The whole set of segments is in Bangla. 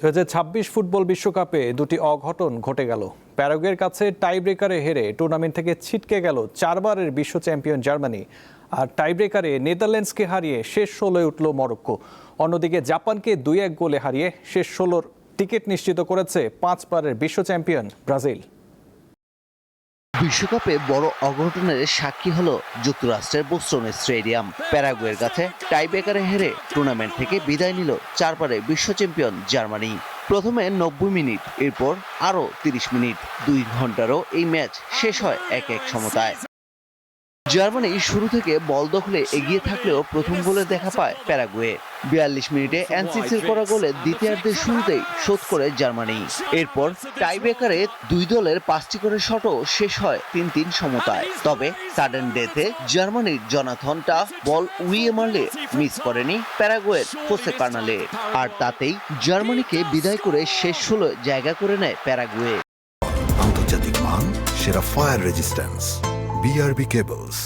2026 ফুটবল বিশ্বকাপে দুটি অঘটন ঘটে গেল। প্যারাগুয়ের কাছে টাই ব্রেকারে হেরে টুর্নামেন্ট থেকে ছিটকে গেল 4 বারের বিশ্ব চ্যাম্পিয়ন জার্মানি। আর টাই ব্রেকারে নেদারল্যান্ডসকে হারিয়ে শেষ 16-এ উঠল মরক্কো। অন্যদিকে জাপানকে 2-1 গোলে হারিয়ে শেষ 16-র টিকিট নিশ্চিত করেছে 5 বারের বিশ্ব চ্যাম্পিয়ন ব্রাজিল। বিশ্বকাপে বড় অঘটনের সাক্ষী হলো যুক্তরাষ্ট্রের বোস্টন স্টেডিয়াম। প্যারাগুয়ের কাছে টাইব্রেকারে হেরে টুর্নামেন্ট থেকে বিদায় নিল 4 বারের বিশ্ব চ্যাম্পিয়ন জার্মানি। প্রথমে 90 মিনিট, এরপর আরও 30 মিনিট, 2 ঘন্টারও এই ম্যাচ শেষ হয় 1-1 সমতায়। জার্মানি শুরু থেকে বল দখলে এগিয়ে থাকলেও প্রথম গোলে দেখা পায় প্যারাগুয়ে। 42 মিনিটে এনসিসির করা গোলে দ্বিতীয়ার্ধের শুরুতেই শোধ করে জার্মানি। এরপর টাইব্রেকারে দুই দলের 5টি করে শটও শেষ হয় 3-3 সমতায়। তবে সাডেন ডেথে জার্মানির জনাথন টাহ বল উড়িয়ে মারলে মিস করেনি প্যারাগুয়ের হোসে কার্নালে। আর তাতেই জার্মানিকে বিদায় করে শেষ 16 জায়গা করে নেয় প্যারাগুয়ে। আন্তর্জাতিক মান, সেরা ফায়ার রেজিস্ট্যান্স, বিআরবি কেবলস।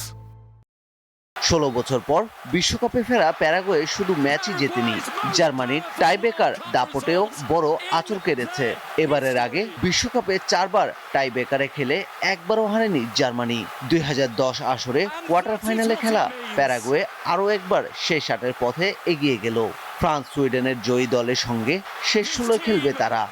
16 বছর পর বিশ্বকাপে ফেরা প্যারাগুয়ে শুধু ম্যাচই জেতেনি, জার্মানির টাইব্রেকার দাপটেও বড় আঁচড় কেড়েছে। এবারের আগে বিশ্বকাপে 4 বার টাইব্রেকারে খেলে একবারও হারেনি জার্মানি। 2010 আসরে কোয়ার্টার ফাইনালে খেলা প্যারাগুয়ে আরও একবার শেষ 8-এর পথে এগিয়ে গেল। ফ্রান্স সুইডেনের জয়ী দলের সঙ্গে শেষ 16 খেলবে তারা।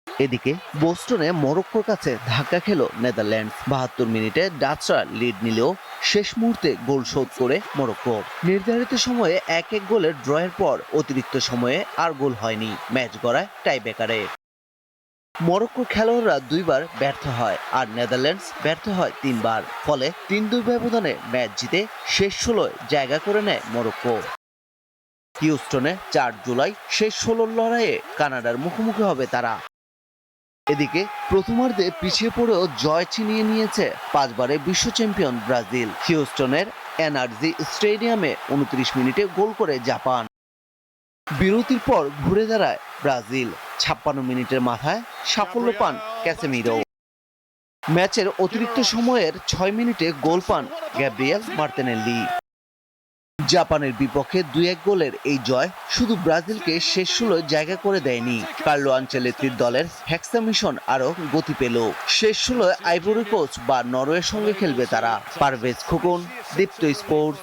এদিকে বোস্টনে মরক্কোর কাছে ধাক্কা খেল নেদারল্যান্ডস। 72 মিনিটে ডাচরা লিড নিলেও শেষ মুহূর্তে গোল শোধ করে মরক্কো। নির্ধারিত সময়ে 1-1 গোলের ড্রয়ের পর অতিরিক্ত সময়ে আর গোল হয়নি, ম্যাচ গড়ায় টাইব্রেকারে। মরক্কোর খেলোয়াড়রা 2 বার ব্যর্থ হয় আর নেদারল্যান্ডস ব্যর্থ হয় 3 বার। ফলে 3-2 ব্যবধানে ম্যাচ জিতে শেষ 16 জায়গা করে নেয় মরক্কো। হিউস্টনে 4 জুলাই শেষ 16 লড়াইয়ে কানাডার মুখোমুখি হবে তারা। এদিকে প্রথমার্ধে পিছিয়ে পড়েও জয় ছিনিয়ে নিয়েছে 5 বারের বিশ্ব চ্যাম্পিয়ন ব্রাজিল। হিউস্টনের এনআরজি স্টেডিয়ামে 29 মিনিটে গোল করে জাপান। বিরতির পর ঘুরে দাঁড়ায় ব্রাজিল। 56 মিনিটের মাথায় সাফল্য পান ক্যাসেমিরো। ম্যাচের অতিরিক্ত সময়ের 6 মিনিটে গোল পান গ্যাব্রিয়েল মার্তিনেল্লি। জাপানের বিপক্ষে 2-1 গোলের এই জয় শুধু ব্রাজিলকে শেষ 16 জায়গা করে দেয়নি, কার্লো আনচেলত্তির দলের হেক্সা মিশন আরও গতি পেল। শেষ 16 আইভরি কোস্ট বা নরওয়ের সঙ্গে খেলবে তারা। পারভেজ খোকন, দীপ্ত স্পোর্টস।